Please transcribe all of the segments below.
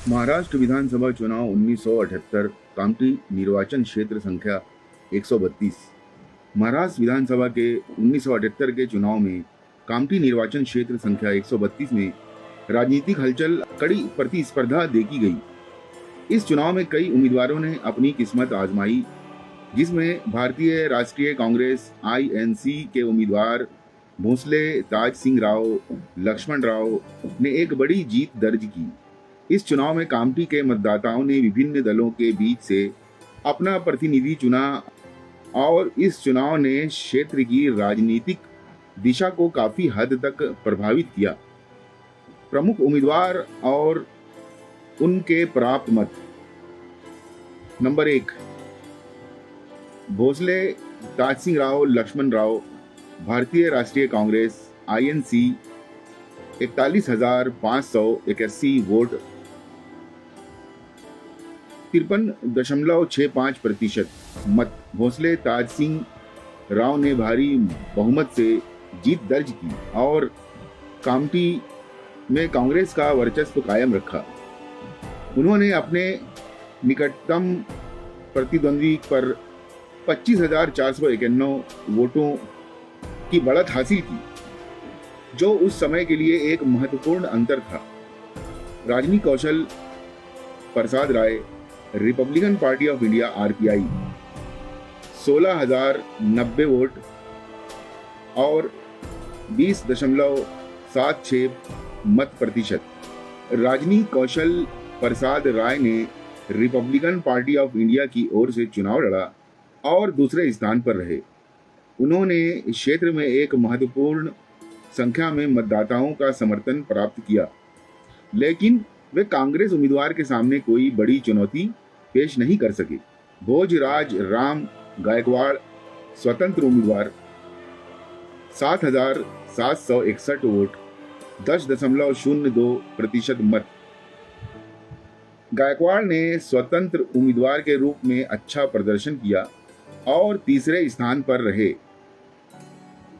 महाराष्ट्र विधानसभा चुनाव 1978 कामठी निर्वाचन क्षेत्र संख्या 132। महाराष्ट्र विधानसभा के 1978 के चुनाव में कामठी निर्वाचन क्षेत्र संख्या 132 में राजनीतिक हलचल कड़ी प्रतिस्पर्धा देखी गई। इस चुनाव में कई उम्मीदवारों ने अपनी किस्मत आजमाई, जिसमें भारतीय राष्ट्रीय कांग्रेस (INC) के उम्मीदवार भोसले ताज सिंह राव लक्ष्मण राव ने एक बड़ी जीत दर्ज की। इस चुनाव में कामठी के मतदाताओं ने विभिन्न दलों के बीच से अपना प्रतिनिधि चुना और इस चुनाव ने क्षेत्र की राजनीतिक दिशा को काफी हद तक प्रभावित किया। प्रमुख उम्मीदवार और उनके प्राप्त मत। नंबर 1, भोसले ताज सिंह राव लक्ष्मण राव, भारतीय राष्ट्रीय कांग्रेस (INC) 41,581 वोट, 53.65% मत। भोसले ताज सिंह राव ने भारी बहुमत से जीत दर्ज की और कामठी में कांग्रेस का वर्चस्व कायम रखा। उन्होंने अपने निकटतम प्रतिद्वंदी पर 25,491 वोटों की बढ़त हासिल की, जो उस समय के लिए एक महत्वपूर्ण अंतर था। Rajni Kaushal Prasad Rai, Republican Party of India (RPI) 16,090 vote और 20.76 मत प्रतिशत। राजनी कौशल प्रसाद राय ने रिपब्लिकन पार्टी ऑफ इंडिया की ओर से चुनाव लड़ा और दूसरे स्थान पर रहे। उन्होंने क्षेत्र में एक महत्वपूर्ण संख्या में मतदाताओं का समर्थन प्राप्त किया, लेकिन वे कांग्रेस उम्मीदवार के सामने कोई बड़ी चुनौती पेश नहीं कर सके। भोजराज राम गायकवाड़, स्वतंत्र उम्मीदवार, 7,761 वोट, 10.02% मत। गायकवाड़ ने स्वतंत्र उम्मीदवार के रूप में अच्छा प्रदर्शन किया और तीसरे स्थान पर रहे।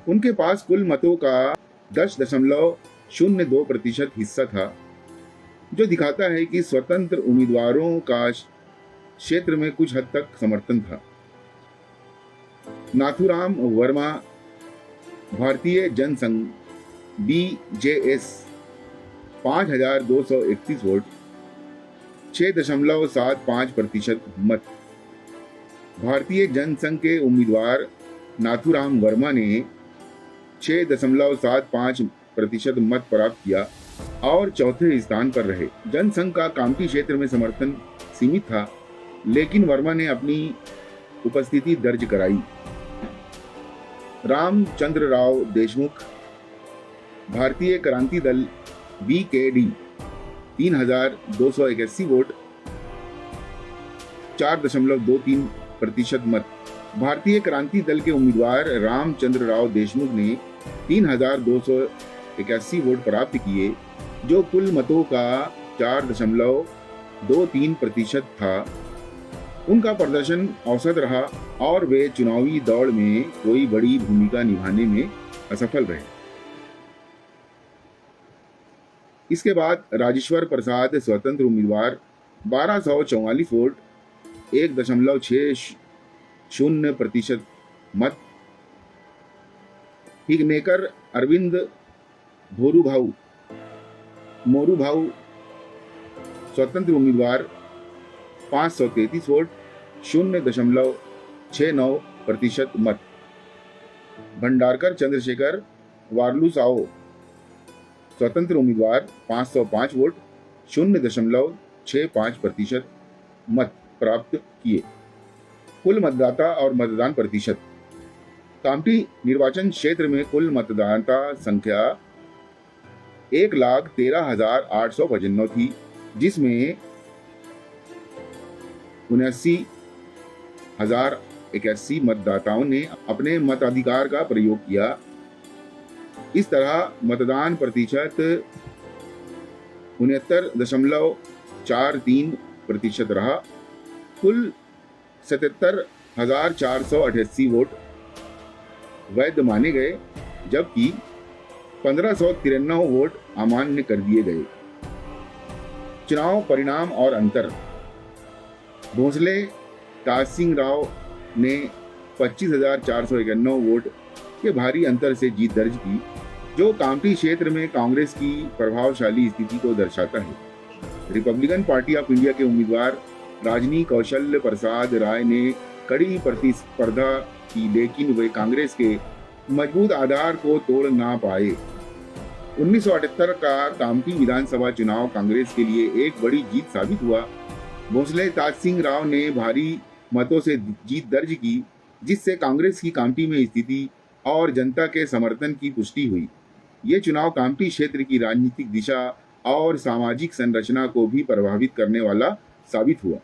उनके पास कुल मतों का 10.02% हिस्सा था, जो दिखाता है कि स्वतंत्र उम्मीदवारों का क्षेत्र में कुछ हद तक समर्थन था। नाथूराम वर्मा, भारतीय जनसंघ (BJS) 5,231 वोट, 6.75% मत। भारतीय जनसंघ के उम्मीदवार नाथूराम वर्मा ने 6.75% मत प्राप्त किया और चौथे स्थान पर रहे। जनसंघ का कामठी क्षेत्र में समर्थन सीमित था, लेकिन वर्मा ने अपनी उपस्थिति दर्ज कराई। रामचंद्र राव देशमुख, भारतीय क्रांति दल (BKD) 3,281 वोट, 4.23% मत। भारतीय क्रांति दल के उम्मीदवार रामचंद्र राव देशमुख ने 3,281 वोट प्राप्त किए, जो कुल मतों का 4.23% था। उनका प्रदर्शन औसत रहा और वे चुनावी दौड़ में कोई बड़ी भूमिका निभाने में असफल रहे। इसके बाद राजेश्वर प्रसाद, स्वतंत्र उम्मीदवार, 1,244 वोट, 1.60% मत। हिगनेकर अरविंद मोरूभाऊ, स्वतंत्र उम्मीदवार, 533 वोट, 0.69% मत। भंडारकर चंद्रशेखर वार्लूसाओ, स्वतंत्र उम्मीदवार, 505 वोट, 0.65% मत प्राप्त किए। कुल मतदाता और मतदान प्रतिशत। कामठी निर्वाचन क्षेत्र में कुल मतदाता संख्या 1,13,895 थी, जिसमें 79,081 मतदाताओं ने अपने मताधिकार का प्रयोग किया। इस तरह मतदान प्रतिशत 69.43% रहा। कुल 77,488 वोट वैध माने गए, जबकि 1593 वोट अमान्य कर दिए गए। चुनाव परिणाम और अंतर। भोसले ताज सिंह राव ने 25,491 वोट के भारी अंतर से जीत दर्ज की, जो कामठी क्षेत्र में कांग्रेस की प्रभावशाली स्थिति को दर्शाता है। रिपब्लिकन पार्टी ऑफ इंडिया के उम्मीदवार राजनी कौशल प्रसाद राय ने कड़ी प्रतिस्पर्धा की, लेकिन वे कांग्रेस के मजबूत आधार को तोड़ ना पाए। 1978 का कामठी विधानसभा चुनाव कांग्रेस के लिए एक बड़ी जीत साबित हुआ। भोसले ताज सिंह राव ने भारी मतों से जीत दर्ज की, जिससे कांग्रेस की कामठी में स्थिति और जनता के समर्थन की पुष्टि हुई। ये चुनाव कामठी क्षेत्र की राजनीतिक दिशा और सामाजिक संरचना को भी प्रभावित करने वाला साबित हुआ।